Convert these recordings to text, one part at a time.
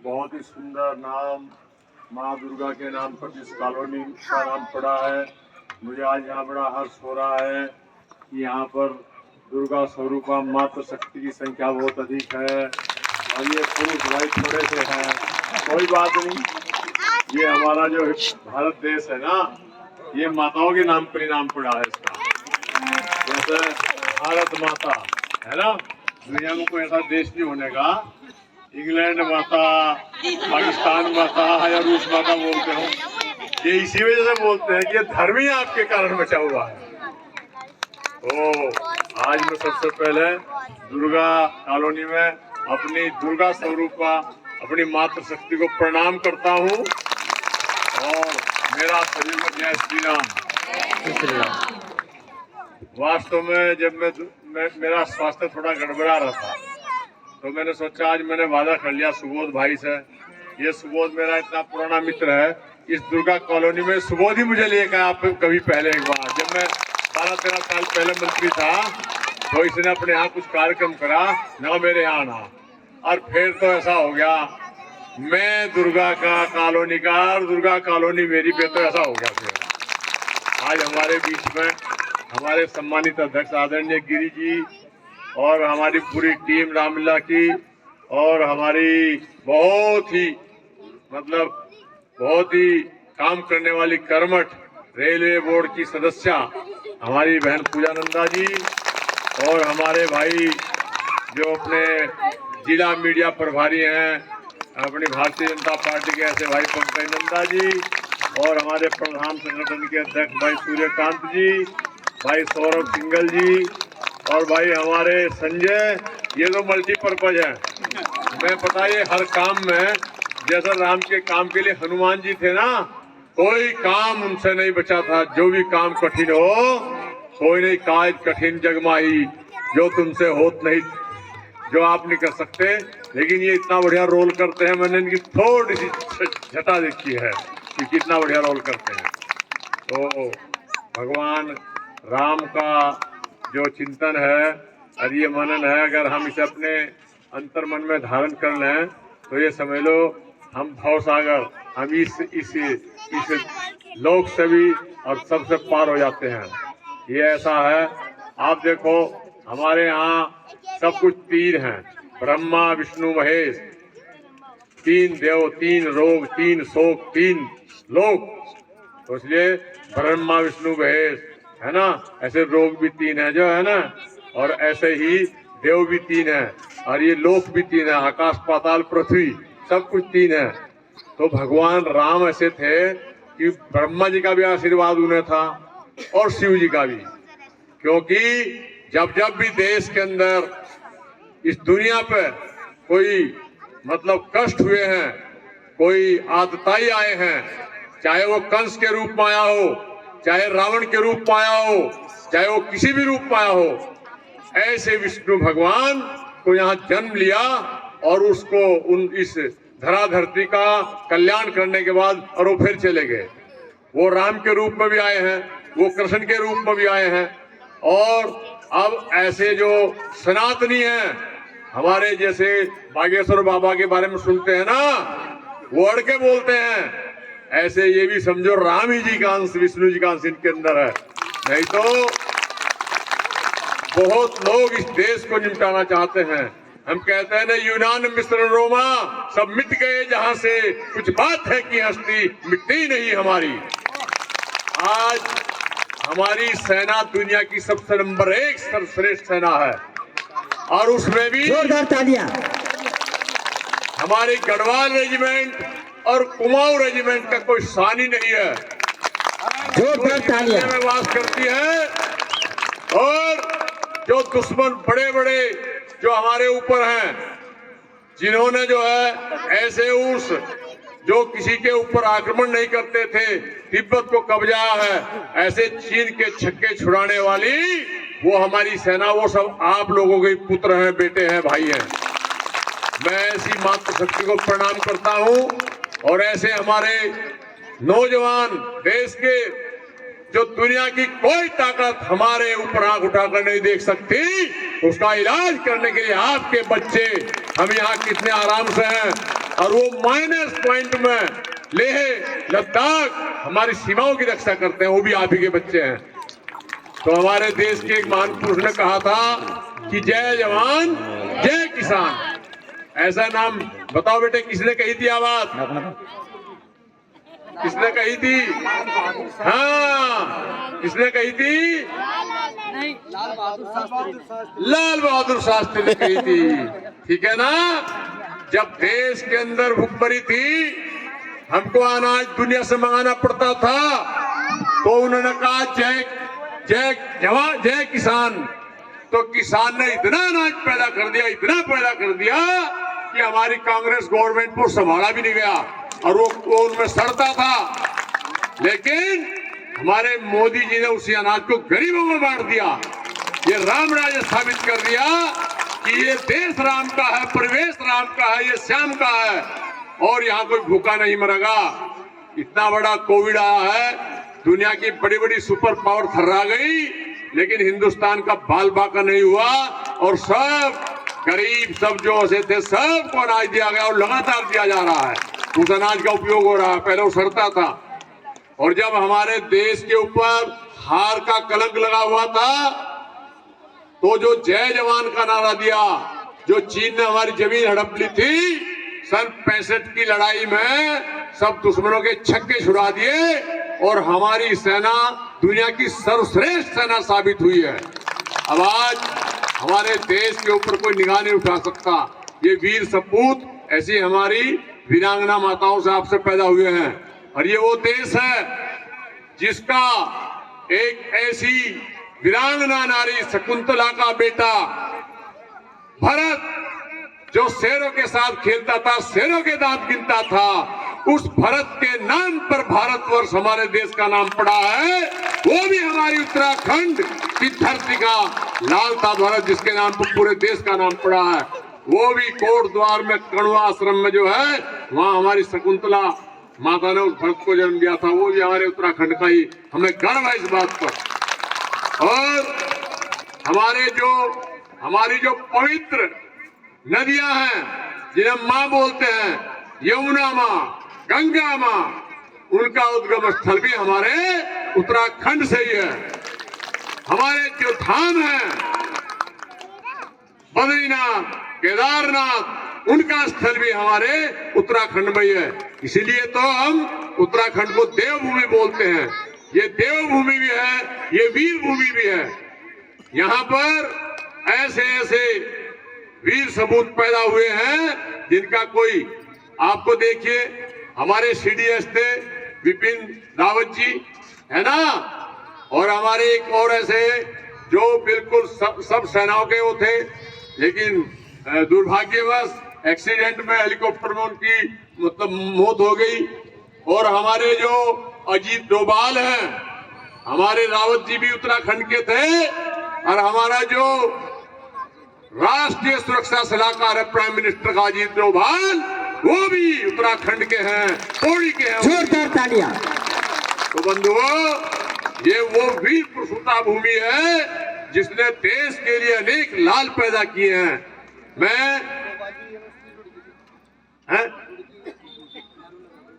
बहुत ही सुंदर नाम माँ दुर्गा के नाम पर जिस कॉलोनी का नाम पड़ा है, मुझे आज यहाँ बड़ा हर्ष हो रहा है कि यहाँ पर दुर्गा स्वरूपा मातृ शक्ति की संख्या बहुत अधिक है और ये पुरुष भाई थोड़े से हैं। कोई बात नहीं, ये हमारा जो भारत देश है ना, ये माताओं के नाम पर ही नाम पड़ा है इसका। जैसे भारत माता है ना, दुनिया में कोई ऐसा देश नहीं होने का इंग्लैंड माता, पाकिस्तान माता या रूस माता बोलते हो, ये इसी वजह से बोलते हैं कि ये धर्म ही आपके कारण बचा हुआ है। तो आज मैं सबसे पहले दुर्गा कॉलोनी में अपनी दुर्गा स्वरूपा अपनी मातृ शक्ति को प्रणाम करता हूँ और मेरा सभी को जय श्री राम। वास्तव में जब मेरा स्वास्थ्य थोड़ा गड़बड़ा रहा था तो मैंने सोचा, आज मैंने वादा कर लिया सुबोध भाई से। ये सुबोध मेरा इतना पुराना मित्र है, इस दुर्गा कॉलोनी में सुबोध ही मुझे लेकर आया कभी पहले एक बार, जब मैं 12-13 साल पहले मंत्री था, तो इसने अपने यहाँ कुछ कार्यक्रम करा ना, मेरे यहाँ ना, और फिर तो ऐसा हो गया मैं दुर्गा का कॉलोनी का और दुर्गा कॉलोनी मेरी पे, तो ऐसा हो गया। फिर आज हमारे बीच में हमारे सम्मानित अध्यक्ष आदरणीय गिरी जी और हमारी पूरी टीम रामलीला की और हमारी बहुत ही काम करने वाली कर्मठ रेलवे बोर्ड की सदस्य हमारी बहन पूजा नंदा जी और हमारे भाई जो अपने जिला मीडिया प्रभारी हैं अपनी भारतीय जनता पार्टी के ऐसे भाई पंकज नंदा जी और हमारे प्रधान संगठन के अध्यक्ष भाई सूर्यकांत जी, भाई सौरभ सिंगल जी और भाई हमारे संजय, ये तो मल्टीपर्पज है। मैं पता ये हर काम में, जैसा राम के काम के लिए हनुमान जी थे ना, कोई काम उनसे नहीं बचा था। जो भी काम कठिन हो, कोई नहीं काज कठिन जगमाही, जो तुमसे होत नहीं, जो आप नहीं कर सकते। लेकिन ये इतना बढ़िया रोल करते हैं, मैंने इनकी थोड़ी सी झटा देखी है कि कितना बढ़िया रोल करते हैं। तो भगवान राम का जो चिंतन है और ये मनन है, अगर हम इसे अपने अंतर मन में धारण कर लें तो ये समझ लो हम भवसागर, हम इस लोक से भी और सबसे पार हो जाते हैं। ये ऐसा है, आप देखो हमारे यहाँ सब कुछ तीन हैं, ब्रह्मा विष्णु महेश, तीन देव, तीन रोग, तीन शोक, तीन लोक। तो इसलिए ब्रह्मा विष्णु महेश है ना, ऐसे रोग भी तीन है जो है ना, और ऐसे ही देव भी तीन है और ये लोक भी तीन है, आकाश पाताल पृथ्वी सब कुछ तीन है। तो भगवान राम ऐसे थे कि ब्रह्मा जी का भी आशीर्वाद उन्हें था और शिव जी का भी, क्योंकि जब भी देश के अंदर इस दुनिया पे कोई कष्ट हुए हैं, कोई आतताई आए हैं, चाहे वो कंस के रूप में आया हो, चाहे रावण के रूप में आया हो, चाहे वो किसी भी रूप में आया हो, ऐसे विष्णु भगवान को यहाँ जन्म लिया और उसको इस धरा धरती का कल्याण करने के बाद और वो फिर चले गए। वो राम के रूप में भी आए हैं, वो कृष्ण के रूप में भी आए हैं, और अब ऐसे जो सनातनी हैं, हमारे जैसे बागेश्वर बाबा के बारे में सुनते हैं ना, वो अड़ के बोलते हैं, ऐसे ये भी समझो राम ही जी का अंश, विष्णु जी का अंश इनके अंदर है। नहीं तो बहुत लोग इस देश को निपटाना चाहते हैं। हम कहते हैं ना, यूनान मिस्र रोमा सब मिट गए जहां से, कुछ बात है कि हस्ती मिटती नहीं हमारी। आज हमारी सेना दुनिया की सबसे नंबर 1 सर्वश्रेष्ठ सेना है और उसमें भी जोरदार तालियां। हमारी गढ़वाल रेजिमेंट और कुमाऊं रेजिमेंट का कोई सानी नहीं है, जोरदार तालियां में वास करती है। और जो दुश्मन बड़े बड़े जो हमारे ऊपर हैं, जिन्होंने जो है ऐसे उस जो किसी के ऊपर आक्रमण नहीं करते थे, तिब्बत को कब्जा है, ऐसे चीन के छक्के छुड़ाने वाली वो हमारी सेना, वो सब आप लोगों के पुत्र हैं, बेटे हैं, भाई हैं। मैं ऐसी मातृशक्ति को प्रणाम करता हूं और ऐसे हमारे नौजवान देश के, जो दुनिया की कोई ताकत हमारे ऊपर आंख उठाकर नहीं देख सकती, उसका इलाज करने के लिए आपके बच्चे हम यहाँ कितने आराम से हैं। और वो माइनस पॉइंट में लेह लद्दाख हमारी सीमाओं की रक्षा करते हैं, वो भी आप ही के बच्चे हैं। तो हमारे देश के एक महान पुरुष ने कहा था कि जय जवान जय किसान। ऐसा नाम बताओ बेटे, किसने कही थी आवाज? किसने कही थी? हाँ, किसने कही थी? लाल बहादुर शास्त्री ने कही थी। ठीक है ना? जब देश के भूख भुखमरी थी, हमको अनाज दुनिया से मंगाना पड़ता था, तो उन्होंने कहा जय जय जवान जय किसान। तो किसान ने इतना अनाज पैदा कर दिया, इतना पैदा कर दिया कि हमारी कांग्रेस गवर्नमेंट को संभाला भी नहीं गया और वो उनमें सड़ता था। लेकिन हमारे मोदी जी ने उसी अनाज को गरीबों में बांट दिया। ये राम राज्य साबित कर दिया कि ये देश राम का है, परिवेश राम का है, ये श्याम का है और यहाँ कोई भूखा नहीं मरेगा। इतना बड़ा कोविड आया है, दुनिया की बड़ी बड़ी सुपर पावर थर्रा गई, लेकिन हिंदुस्तान का बाल बाका नहीं हुआ और सब गरीब सब जो ऐसे थे सबको अनाज दिया गया और लगातार दिया जा रहा है। उस अनाज का उपयोग हो रहा है, पहले वो सड़ता था। और जब हमारे देश के ऊपर हार का कलंक लगा हुआ था, तो जो जय जवान का नारा दिया, जो चीन ने हमारी जमीन हड़प ली थी सन 65 की लड़ाई में, सब दुश्मनों के छक्के छुड़ा दिए और हमारी सेना दुनिया की सर्वश्रेष्ठ सेना साबित हुई है। अब आज हमारे देश के ऊपर कोई निगाह नहीं उठा सकता। ये वीर सपूत ऐसी हमारी वीरांगना माताओं से आपसे पैदा हुए हैं और ये वो देश है जिसका एक ऐसी वीरांगना नारी शकुंतला का बेटा भरत, जो शेरों के साथ खेलता था, शेरों के दांत गिनता था, उस भरत के नाम पर भारतवर्ष हमारे देश का नाम पड़ा है। वो भी हमारी उत्तराखंड की धरती का लाल था भरत, जिसके नाम पर पूरे देश का नाम पड़ा है। वो भी कोट द्वार में कण्वा आश्रम में जो है, वहां हमारी शकुंतला माता ने उस भरत को जन्म दिया था। वो भी हमारे उत्तराखंड का ही, हमें गर्व है इस बात पर। और हमारी जो पवित्र नदियां हैं जिन्हें माँ बोलते हैं, यमुना माँ, गंगा माँ, उनका उद्गम स्थल भी हमारे उत्तराखंड से ही है। हमारे जो धाम है बद्रीनाथ, केदारनाथ, उनका स्थल भी हमारे उत्तराखंड में ही है। इसीलिए तो हम उत्तराखंड को देवभूमि बोलते हैं। ये देवभूमि भी है, ये वीर भूमि भी है। यहाँ पर ऐसे ऐसे वीर सपूत पैदा हुए हैं जिनका कोई, आपको देखिए हमारे सीडीएस थे विपिन रावत जी, है ना, और हमारे एक और ऐसे जो बिल्कुल सब सेनाओं के वो थे, लेकिन दुर्भाग्यवश एक्सीडेंट में हेलीकॉप्टर में उनकी मतलब मौत हो गई। और हमारे जो अजीत डोभाल हैं, हमारे रावत जी भी उत्तराखंड के थे और हमारा जो राष्ट्रीय सुरक्षा सलाहकार है प्राइम मिनिस्टर का अजीत डोभाल, वो भी उत्तराखंड के हैं, पौड़ी के हैं। जोरदार तालियां। तो बंधुओं, ये वो वीर प्रसूता भूमि है जिसने देश के लिए अनेक लाल पैदा किए हैं।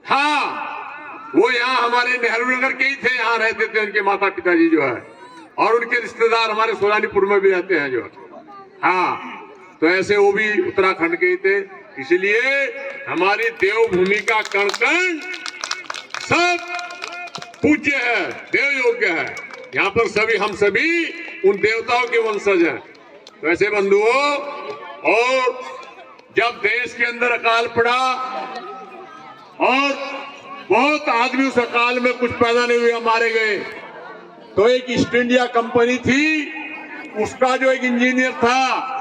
हाँ, वो यहाँ हमारे नेहरू नगर के ही थे, यहाँ रहते थे उनके माता पिताजी जो है, और उनके रिश्तेदार हमारे सोलानीपुर में भी रहते हैं जो। हाँ, तो ऐसे वो भी उत्तराखंड के ही थे। इसलिए हमारी देवभूमि का कण कण सब पूज्य है, देव योग्य है। यहाँ पर सभी हम सभी उन देवताओं के वंशज हैं। तो ऐसे बंधुओं, और जब देश के अंदर अकाल पड़ा और बहुत आदमी उस अकाल में कुछ पैदा नहीं हुए, मारे गए, तो एक ईस्ट इंडिया कंपनी थी, उसका जो एक इंजीनियर था,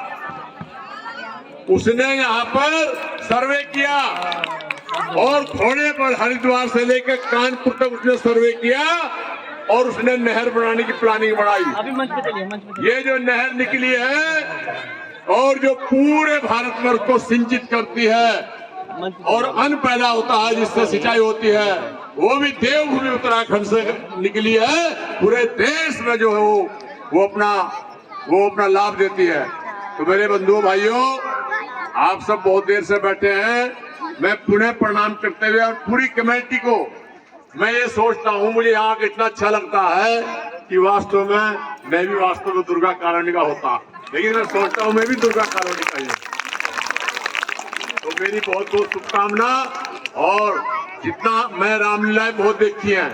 उसने यहाँ पर सर्वे किया और घोड़े पर हरिद्वार से लेकर कानपुर तक उसने सर्वे किया और उसने नहर बनाने की प्लानिंग बनाई। अभी मंच पे चलिए, मंच पे। ये जो नहर निकली है और जो पूरे भारतवर्ष को सिंचित करती है और अन्न पैदा होता है जिससे सिंचाई होती है, वो भी देवभूमि उत्तराखंड से निकली है। पूरे देश में जो है वो अपना लाभ देती है। तो मेरे बंधुओं भाइयों, आप सब बहुत देर से बैठे हैं। मैं पुनः प्रणाम करते हुए और पूरी कमेटी को मैं ये सोचता हूँ, मुझे यहाँ का इतना अच्छा लगता है कि वास्तव में मैं भी वास्तव में दुर्गा कॉलोनी का होता, लेकिन मैं सोचता हूँ मैं भी दुर्गा कॉलोनी का ही हूँ। तो मेरी बहुत बहुत शुभकामना। और जितना मैं रामलीलाएं बहुत देखी हैं,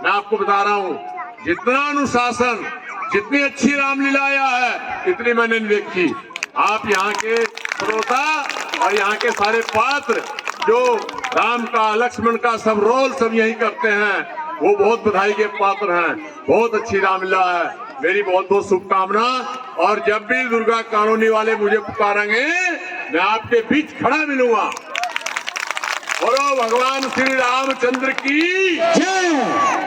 मैं आपको बता रहा हूँ, जितना अनुशासन, जितनी अच्छी रामलीलाएं है इतनी मैंने नहीं देखी। आप यहाँ के श्रोता और यहाँ के सारे पात्र जो राम का, लक्ष्मण का सब रोल सब यही करते हैं, वो बहुत बधाई के पात्र हैं। बहुत अच्छी रामलीला है। मेरी बहुत बहुत शुभकामना। और जब भी दुर्गा कॉलोनी वाले मुझे पुकारेंगे मैं आपके बीच खड़ा मिलूंगा। बोलो भगवान श्री रामचंद्र की जय।